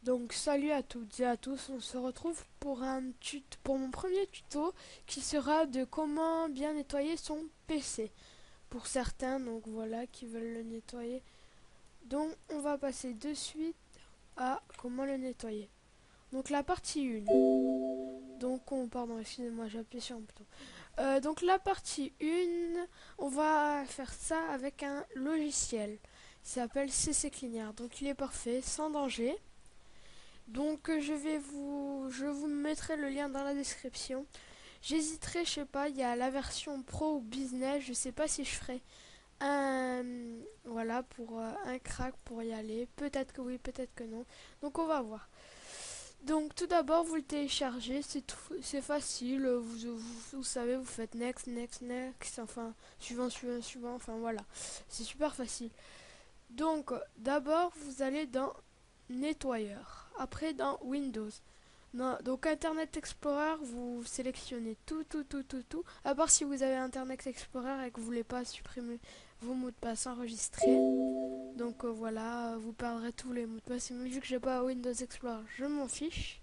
Donc salut à toutes et à tous, on se retrouve pour pour mon premier tuto qui sera de comment bien nettoyer son PC. Pour certains, donc voilà, qui veulent le nettoyer. Donc on va passer de suite à comment le nettoyer. Donc la partie 1. Pardon, excusez-moi, j'ai appuyé sur un bouton. Donc la partie 1, on va faire ça avec un logiciel. Il s'appelle CC Cleaner. Donc il est parfait, sans danger. Donc je vous mettrai le lien dans la description. J'hésiterai, je sais pas, il y a la version pro ou business, je sais pas si je ferai un voilà pour un crack pour y aller. Peut-être que oui, peut-être que non. Donc on va voir. Donc tout d'abord vous le téléchargez, c'est facile, vous savez, vous faites next, next, next, enfin suivant, suivant, suivant, enfin voilà. C'est super facile. Donc d'abord vous allez dans nettoyeur. Après dans Windows. Non, donc Internet Explorer, vous sélectionnez tout. À part si vous avez Internet Explorer et que vous voulez pas supprimer vos mots de passe enregistrés. Donc voilà, vous perdrez tous les mots de passe. Mais vu que j'ai pas Windows Explorer, je m'en fiche.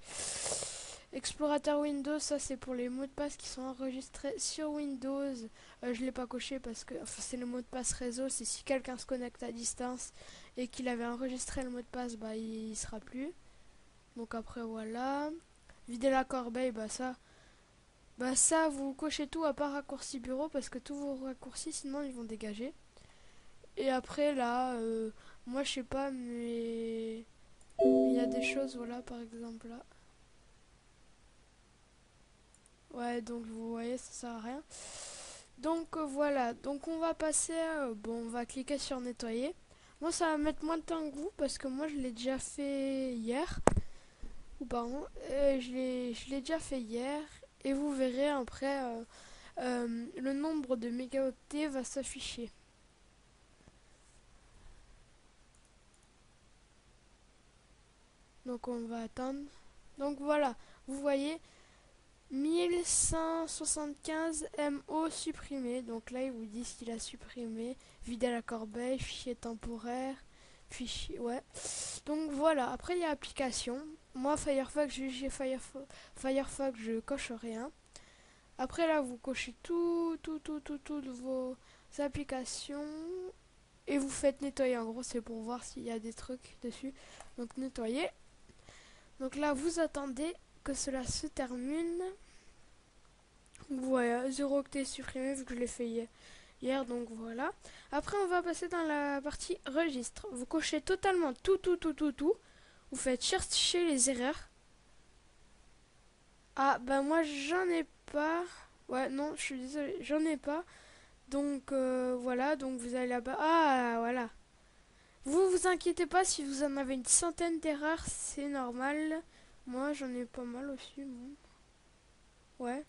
Explorateur Windows, ça c'est pour les mots de passe qui sont enregistrés sur Windows. Je l'ai pas coché parce que c'est le mot de passe réseau. C'est si quelqu'un se connecte à distance et qu'il avait enregistré le mot de passe, bah il sera plus. Donc après voilà. Vider la corbeille, bah ça vous cochez tout à part raccourci bureau parce que tous vos raccourcis sinon ils vont dégager. Et après là, moi je sais pas mais il y a des choses, voilà, par exemple là. Ouais, donc vous voyez, ça sert à rien. Donc voilà, donc on va passer bon, on va cliquer sur nettoyer. Moi ça va mettre moins de temps que vous parce que moi je l'ai déjà fait hier. Ou pardon, je l'ai déjà fait hier. Et vous verrez après, le nombre de mégaoctets va s'afficher. Donc on va attendre. Donc voilà, vous voyez, 1175 MO supprimé. Donc là, ils vous disent qu'il a supprimé. Vider la corbeille, fichier temporaire, fichier, ouais. Donc voilà, après il y a application. Moi, Firefox, j'ai Firefox, je coche rien. Après là, vous cochez toutes vos applications et vous faites nettoyer. En gros, c'est pour voir s'il y a des trucs dessus. Donc nettoyer. Donc là, vous attendez que cela se termine. Voilà, 0 octet supprimé vu que je l'ai fait hier. Donc voilà. Après, on va passer dans la partie registre. Vous cochez totalement tout. Vous faites chercher les erreurs. Ah, bah moi, j'en ai pas. Ouais, non, je suis désolée, j'en ai pas. Donc voilà, donc vous allez là-bas. Ah, voilà. Vous vous inquiétez pas si vous en avez une centaine d'erreurs, c'est normal. Moi, j'en ai pas mal aussi, bon. Ouais.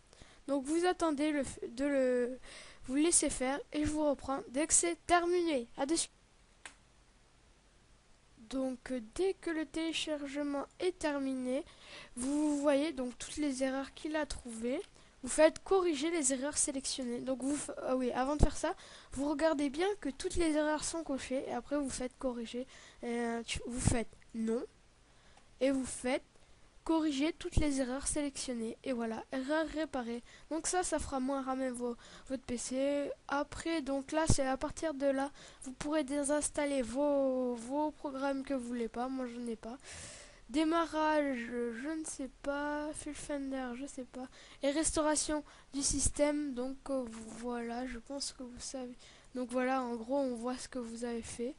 Donc vous attendez vous le laissez faire et je vous reprends dès que c'est terminé. À de suite. Donc dès que le téléchargement est terminé, vous voyez donc toutes les erreurs qu'il a trouvées. Vous faites corriger les erreurs sélectionnées. Donc oui, avant de faire ça, vous regardez bien que toutes les erreurs sont cochées et après vous faites corriger. Vous faites non et vous faites corriger toutes les erreurs sélectionnées. Et voilà, erreur réparée. Donc ça fera moins ramer votre PC. Après, donc là, c'est à partir de là, vous pourrez désinstaller vos programmes que vous voulez pas. Moi, je n'ai pas. Démarrage, je ne sais pas. Fulfender, je sais pas. Et restauration du système. Donc voilà, je pense que vous savez. Donc voilà, en gros, on voit ce que vous avez fait.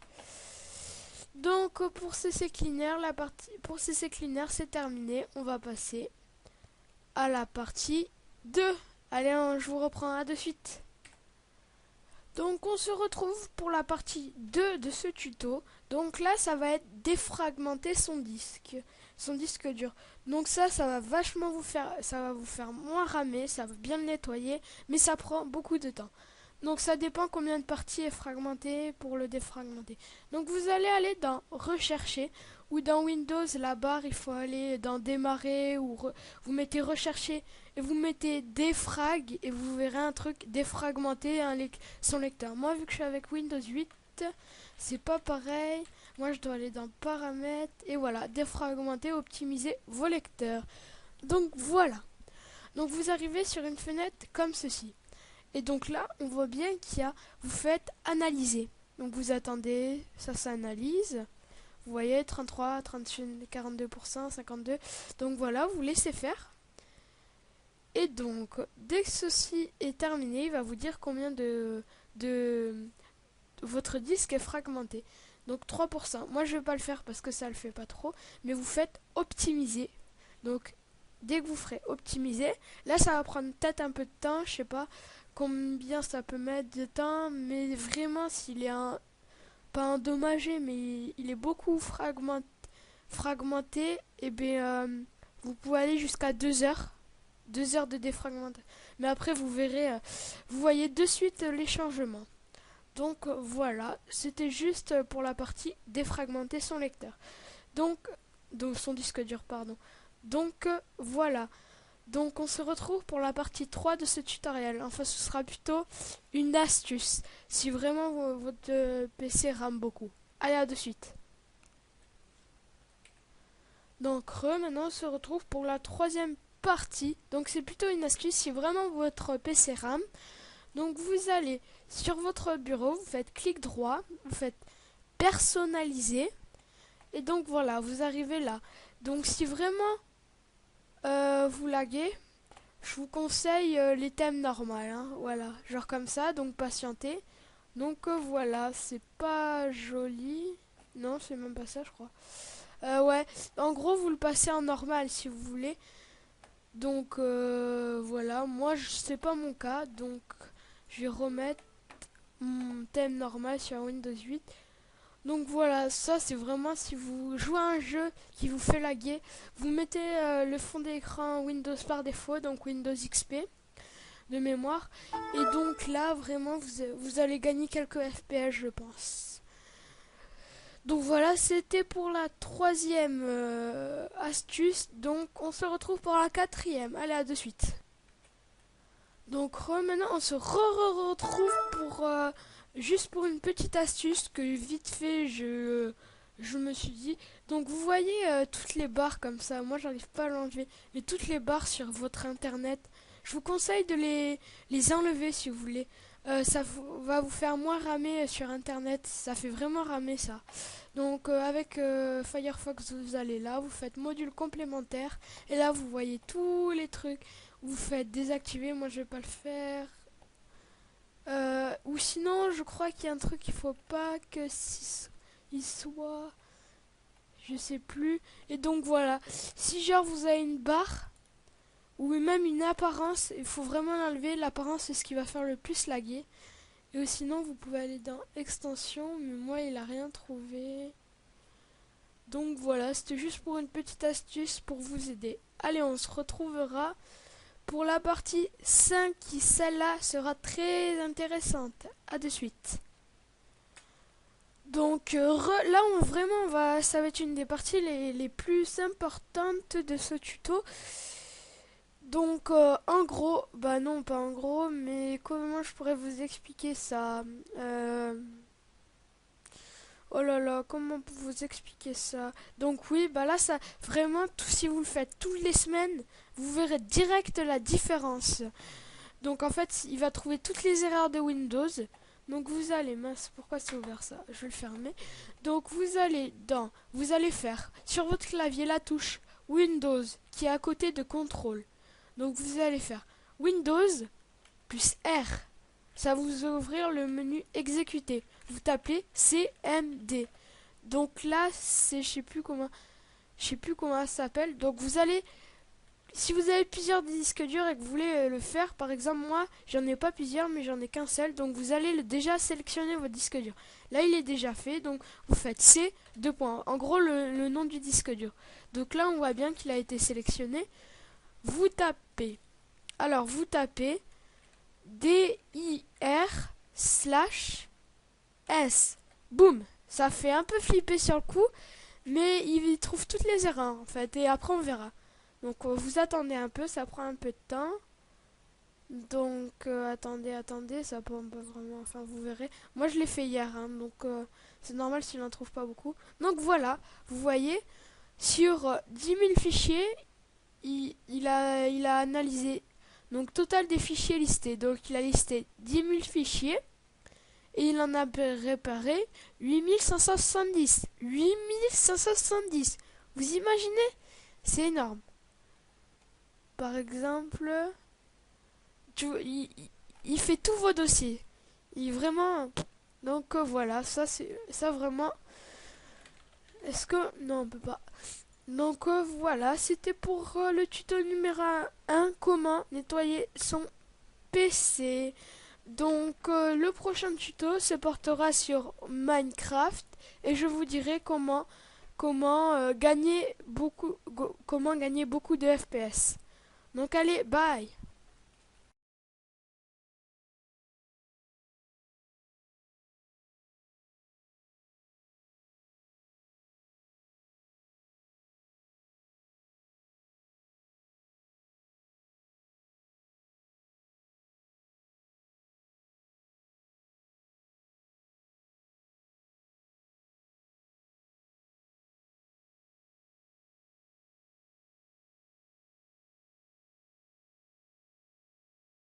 Donc pour CC Cleaner, pour CC Cleaner, c'est terminé. On va passer à la partie 2. Allez, je vous reprends à de suite. Donc on se retrouve pour la partie 2 de ce tuto. Donc là, ça va être défragmenter son disque dur. Donc ça va vachement ça va vous faire moins ramer, ça va bien le nettoyer, mais ça prend beaucoup de temps. Donc ça dépend combien de parties est fragmenté pour le défragmenter. Donc vous allez aller dans rechercher ou dans Windows, la barre, il faut aller dans démarrer ou vous mettez rechercher et vous mettez défrag et vous verrez un truc défragmenté son lecteur. Moi vu que je suis avec Windows 8, c'est pas pareil. Moi, je dois aller dans paramètres et voilà, défragmenter, optimiser vos lecteurs. Donc voilà. Donc vous arrivez sur une fenêtre comme ceci. Et donc là, on voit bien qu'il y a, vous faites analyser. Donc vous attendez, ça s'analyse. Vous voyez, 33, 38, 42%, 52. Donc voilà, vous laissez faire. Et donc, dès que ceci est terminé, il va vous dire combien de votre disque est fragmenté. Donc 3%. Moi, je ne vais pas le faire parce que ça ne le fait pas trop. Mais vous faites optimiser. Donc, dès que vous ferez optimiser, là, ça va prendre peut-être un peu de temps. Je sais pas combien ça peut mettre de temps. Mais vraiment, s'il est pas endommagé, mais il est beaucoup fragmenté, et bien, vous pouvez aller jusqu'à 2 heures. 2 heures de défragmentation. Mais après, vous verrez, vous voyez de suite les changements. Donc voilà, c'était juste pour la partie défragmenter son lecteur. Donc son disque dur, pardon. Donc voilà. Donc on se retrouve pour la partie 3 de ce tutoriel. Enfin, ce sera plutôt une astuce, si vraiment votre PC rame beaucoup. Allez, à de suite. Donc maintenant on se retrouve pour la troisième partie. Donc c'est plutôt une astuce si vraiment votre PC rame. Donc vous allez sur votre bureau, vous faites clic droit, vous faites personnaliser. Et donc voilà, vous arrivez là. Donc si vraiment vous laguez, je vous conseille les thèmes normaux. Hein, voilà, genre comme ça, donc patientez. Donc voilà, c'est pas joli. Non, c'est même pas ça, je crois. Ouais, en gros, vous le passez en normal si vous voulez. Donc voilà, moi c'est pas mon cas, donc je vais remettre mon thème normal sur Windows 8. Donc voilà, ça c'est vraiment si vous jouez à un jeu qui vous fait laguer, vous mettez le fond d'écran Windows par défaut, donc Windows XP de mémoire. Et donc là vraiment vous allez gagner quelques FPS, je pense. Donc voilà, c'était pour la troisième astuce. Donc on se retrouve pour la quatrième. Allez, à de suite. Donc maintenant on se retrouve pour juste pour une petite astuce que vite fait je me suis dit. Donc vous voyez toutes les barres comme ça, moi j'arrive pas à l'enlever, mais toutes les barres sur votre internet, je vous conseille de les enlever si vous voulez. Ça va vous faire moins ramer sur internet, ça fait vraiment ramer ça. Donc avec Firefox, vous allez là, vous faites module complémentaire et là vous voyez tous les trucs. Vous faites désactiver, moi je vais pas le faire. Ou sinon, je crois qu'il y a un truc qu'il faut pas que il soit, je sais plus. Et donc voilà, si genre vous avez une barre ou même une apparence, il faut vraiment l'enlever. L'apparence c'est ce qui va faire le plus laguer. Et sinon vous pouvez aller dans extension, mais moi il a rien trouvé. Donc voilà, c'était juste pour une petite astuce pour vous aider. Allez, on se retrouvera pour la partie 5 qui, celle-là, sera très intéressante. À de suite. Donc là, ça va être une des parties les plus importantes de ce tuto. Donc en gros, bah non, pas en gros, mais comment je pourrais vous expliquer ça Oh là là, comment vous expliquer ça? Donc oui, bah là, ça, vraiment, si vous le faites toutes les semaines, vous verrez direct la différence. Donc en fait, il va trouver toutes les erreurs de Windows. Donc vous allez, mince, pourquoi c'est ouvert ça? Je vais le fermer. Donc vous allez faire sur votre clavier la touche Windows qui est à côté de Contrôle. Donc vous allez faire Windows plus R. Ça va vous ouvrir le menu exécuter. Vous tapez CMD. Donc là, c'est je sais plus comment ça s'appelle. Donc vous allez, si vous avez plusieurs disques durs et que vous voulez le faire, par exemple moi, j'en ai pas plusieurs mais j'en ai qu'un seul. Donc vous allez déjà sélectionner votre disque dur. Là, il est déjà fait. Donc vous faites C, 2 points. En gros, le nom du disque dur. Donc là, on voit bien qu'il a été sélectionné. Vous tapez. Alors vous tapez dir/s. Boum, ça fait un peu flipper sur le coup, mais il trouve toutes les erreurs en fait, et après on verra. Donc vous attendez un peu, ça prend un peu de temps. Donc attendez, ça prend pas vraiment, enfin vous verrez. Moi je l'ai fait hier, hein, donc C'est normal s'il n'en trouve pas beaucoup. Donc voilà, vous voyez, sur 10 000 fichiers, il a analysé donc total des fichiers listés. Donc il a listé 10 000 fichiers et il en a réparé 8570. 8570. Vous imaginez? C'est énorme. Par exemple, il fait tous vos dossiers. Il vraiment. Donc voilà, ça vraiment. Est-ce que non, on peut pas. Donc voilà, c'était pour le tuto numéro 1, comment nettoyer son PC. Donc le prochain tuto se portera sur Minecraft et je vous dirai comment gagner beaucoup de FPS. Donc allez, bye.